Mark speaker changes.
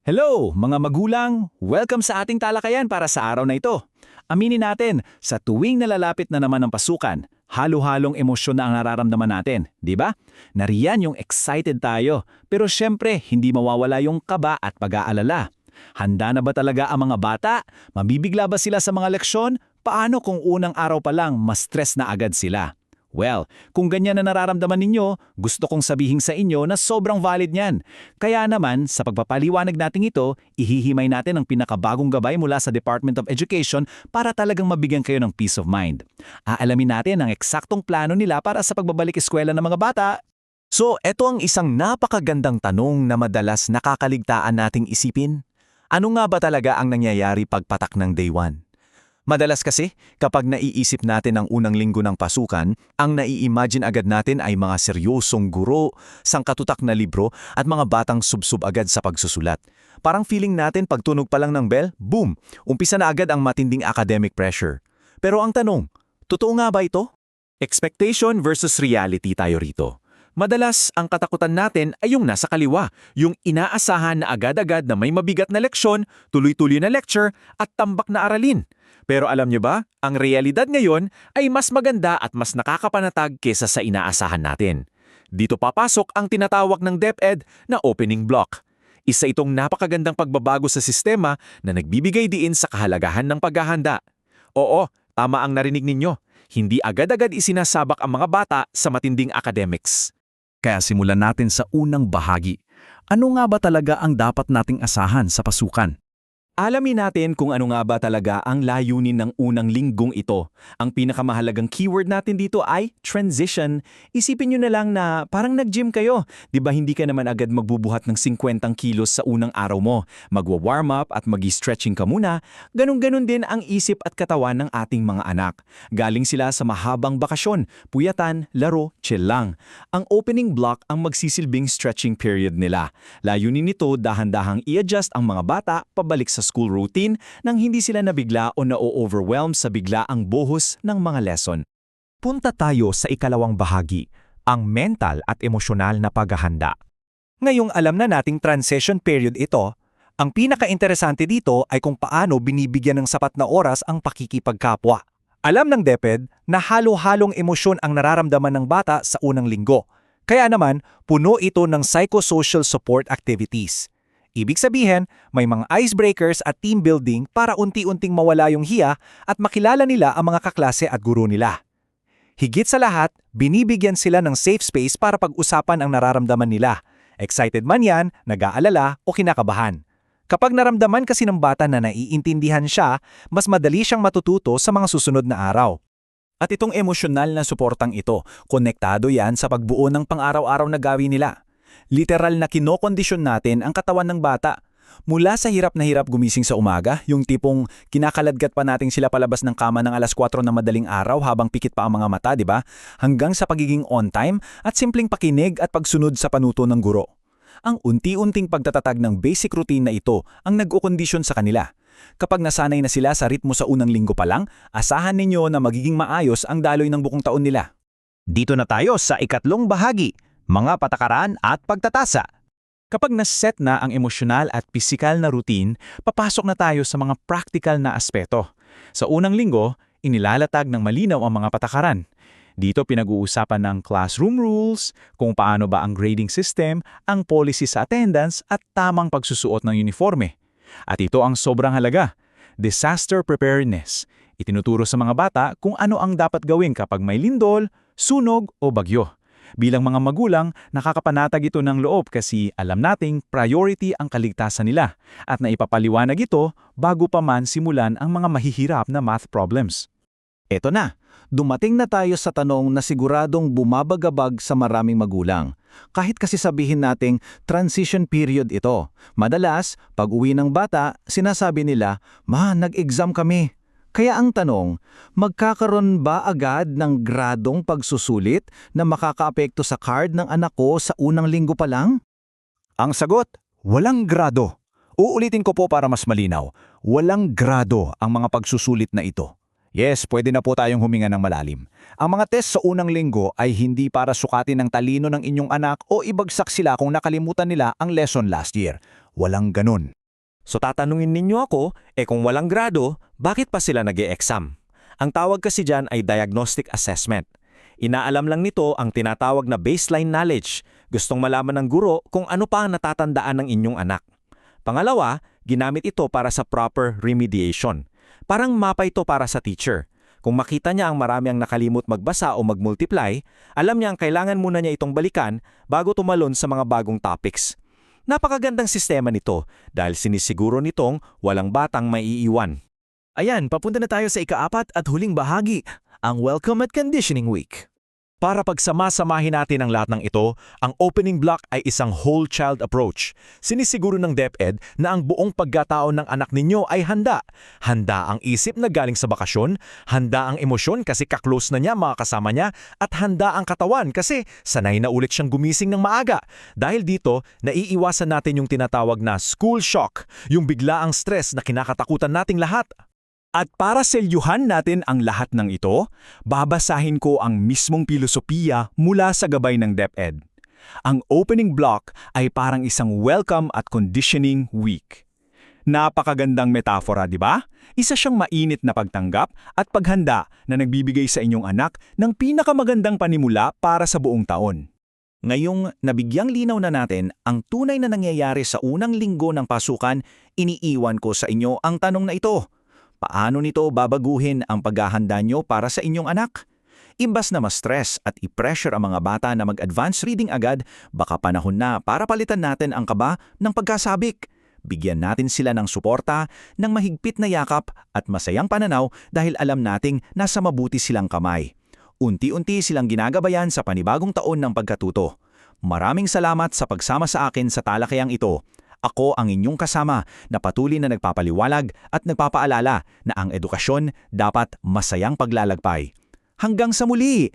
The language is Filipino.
Speaker 1: Hello, mga magulang! Welcome sa ating talakayan para sa araw na ito. Aminin natin, sa tuwing nalalapit na naman ang pasukan, halo-halong emosyon na ang nararamdaman natin, di ba? Nariyan yung excited tayo, pero syempre hindi mawawala yung kaba at pag-aalala. Handa na ba talaga ang mga bata? Mabibigla ba sila sa mga leksyon? Paano kung unang araw pa lang mas stress na agad sila? Well, kung ganyan na nararamdaman ninyo, gusto kong sabihin sa inyo na sobrang valid niyan. Kaya naman, sa pagpapaliwanag natin ito, ihihimay natin ang pinakabagong gabay mula sa Department of Education para talagang mabigyan kayo ng peace of mind. Aalamin natin ang eksaktong plano nila para sa pagbabalik eskwela ng mga bata.
Speaker 2: So, eto ang isang napakagandang tanong na madalas nakakaligtaan nating isipin. Ano nga ba talaga ang nangyayari pagpatak ng Day 1? Madalas kasi, kapag naiisip natin ang unang linggo ng pasukan, ang nai-imagine agad natin ay mga seryosong guro, sangkatutak na libro at mga batang subsub agad sa pagsusulat. Parang feeling natin pagtunog pa lang ng bell, boom, umpisa na agad ang matinding academic pressure. Pero ang tanong, totoo nga ba ito? Expectation versus reality tayo rito. Madalas, ang katakutan natin ay yung nasa kaliwa, yung inaasahan na agad-agad na may mabigat na leksyon, tuloy-tuloy na lecture at tambak na aralin. Pero alam nyo ba, ang realidad ngayon ay mas maganda at mas nakakapanatag kesa sa inaasahan natin. Dito papasok ang tinatawag ng DepEd na opening block. Isa itong napakagandang pagbabago sa sistema na nagbibigay diin sa kahalagahan ng paghahanda. Oo, tama ang narinig ninyo. Hindi agad-agad isinasabak ang mga bata sa matinding academics.
Speaker 1: Kaya simulan natin sa unang bahagi. Ano nga ba talaga ang dapat nating asahan sa pasukan? Alamin natin kung ano nga ba talaga ang layunin ng unang linggong ito. Ang pinakamahalagang keyword natin dito ay transition. Isipin nyo na lang na parang nag-gym kayo. Di ba hindi ka naman agad magbubuhat ng 50 kilos sa unang araw mo? Magwa-warm up at magi-stretching ka muna. Ganun-ganun din ang isip at katawan ng ating mga anak. Galing sila sa mahabang bakasyon, puyatan, laro, chill lang. Ang opening block ang magsisilbing stretching period nila. Layunin nito dahan-dahang i-adjust ang mga bata pabalik sa school routine nang hindi sila nabigla o na-overwhelm sa biglaang buhos ng mga lesson.
Speaker 2: Punta tayo sa ikalawang bahagi, ang mental at emosyonal na paghahanda. Ngayong alam na nating transition period ito, ang pinaka-interesante dito ay kung paano binibigyan ng sapat na oras ang pakikipagkapwa. Alam ng DepEd na halo-halong emosyon ang nararamdaman ng bata sa unang linggo. Kaya naman, puno ito ng psychosocial support activities. Ibig sabihin, may mga icebreakers at team building para unti-unting mawala yung hiya at makilala nila ang mga kaklase at guro nila. Higit sa lahat, binibigyan sila ng safe space para pag-usapan ang nararamdaman nila. Excited man yan, nag-aalala o kinakabahan. Kapag naramdaman kasi ng bata na naiintindihan siya, mas madali siyang matututo sa mga susunod na araw. At itong emosyonal na suportang ito, konektado yan sa pagbuo ng pang-araw-araw na gawin nila. Literal na kinokondisyon natin ang katawan ng bata. Mula sa hirap na hirap gumising sa umaga, yung tipong kinakaladgat pa natin sila palabas ng kama ng alas 4 ng madaling araw habang pikit pa ang mga mata, di ba? Hanggang sa pagiging on time at simpleng pakinig at pagsunod sa panuto ng guro. Ang unti-unting pagtatatag ng basic routine na ito ang nag-ukondisyon sa kanila. Kapag nasanay na sila sa ritmo sa unang linggo pa lang, asahan ninyo na magiging maayos ang daloy ng buong taon nila. Dito na tayo sa ikatlong bahagi, mga patakaran at pagtatasa.
Speaker 1: Kapag naset na ang emosyonal at pisikal na routine, papasok na tayo sa mga practical na aspeto. Sa unang linggo, inilalatag ng malinaw ang mga patakaran. Dito pinag-uusapan ng classroom rules, kung paano ba ang grading system, ang policy sa attendance at tamang pagsusuot ng uniforme. At ito ang sobrang halaga, disaster preparedness. Itinuturo sa mga bata kung ano ang dapat gawin kapag may lindol, sunog o bagyo. Bilang mga magulang, nakakapanatag ito ng loob kasi alam nating priority ang kaligtasan nila at naipapaliwanag ito bago pa man simulan ang mga mahihirap na math problems.
Speaker 2: Eto na, dumating na tayo sa tanong na siguradong bumabagabag sa maraming magulang. Kahit kasi sabihin nating transition period ito, madalas, pag uwi ng bata, sinasabi nila, "Ma, nag-exam kami." Kaya ang tanong, magkakaroon ba agad ng gradong pagsusulit na makakaapekto sa card ng anak ko sa unang linggo pa lang? Ang sagot, walang grado. Uulitin ko po para mas malinaw. Walang grado ang mga pagsusulit na ito. Yes, pwede na po tayong huminga ng malalim. Ang mga test sa unang linggo ay hindi para sukatin ang talino ng inyong anak o ibagsak sila kung nakalimutan nila ang lesson last year. walang ganun.
Speaker 1: So tatanungin ninyo ako, kung walang grado, bakit pa sila nag-e-exam? Ang tawag kasi dyan ay diagnostic assessment. Inaalam lang nito ang tinatawag na baseline knowledge. Gustong malaman ng guro kung ano pa ang natatandaan ng inyong anak. Pangalawa, ginamit ito para sa proper remediation. Parang mapa ito para sa teacher. Kung makita niya ang marami ang nakalimot magbasa o mag-multiply, alam niya ang kailangan muna niya itong balikan bago tumalon sa mga bagong topics. Napakagandang sistema nito dahil sinisiguro nitong walang batang maiiwan.
Speaker 3: Ayan, papunta na tayo sa ika-4 at huling bahagi, ang Welcome at Conditioning Week.
Speaker 2: Para pagsama-samahin natin ang lahat ng ito, ang opening block ay isang whole child approach. Sinisiguro ng DepEd na ang buong pagkatao ng anak ninyo ay handa. Handa ang isip na galing sa bakasyon, handa ang emosyon kasi kaklose na niya mga kasama niya, at handa ang katawan kasi sanay na ulit siyang gumising ng maaga. Dahil dito, naiiwasan natin yung tinatawag na school shock, yung biglaang stress na kinakatakutan nating lahat. At para selyuhan natin ang lahat ng ito, babasahin ko ang mismong filosofiya mula sa gabay ng DepEd. Ang opening block ay parang isang welcome at conditioning week. Napakagandang metafora, di ba? Isa siyang mainit na pagtanggap at paghanda na nagbibigay sa inyong anak ng pinakamagandang panimula para sa buong taon. Ngayong nabigyang linaw na natin ang tunay na nangyayari sa unang linggo ng pasukan, iniiwan ko sa inyo ang tanong na ito. Paano nito babaguhin ang paghahanda nyo para sa inyong anak? Imbas na ma-stress at i-pressure ang mga bata na mag-advance reading agad, baka panahon na para palitan natin ang kaba ng pagkasabik. Bigyan natin sila ng suporta, ng mahigpit na yakap at masayang pananaw dahil alam nating nasa mabuti silang kamay. Unti-unti silang ginagabayan sa panibagong taon ng pagkatuto. Maraming salamat sa pagsama sa akin sa talakayang ito. Ako ang inyong kasama na patuloy na nagpapaliwalag at nagpapaalala na ang edukasyon dapat masayang paglalagpay. Hanggang sa muli!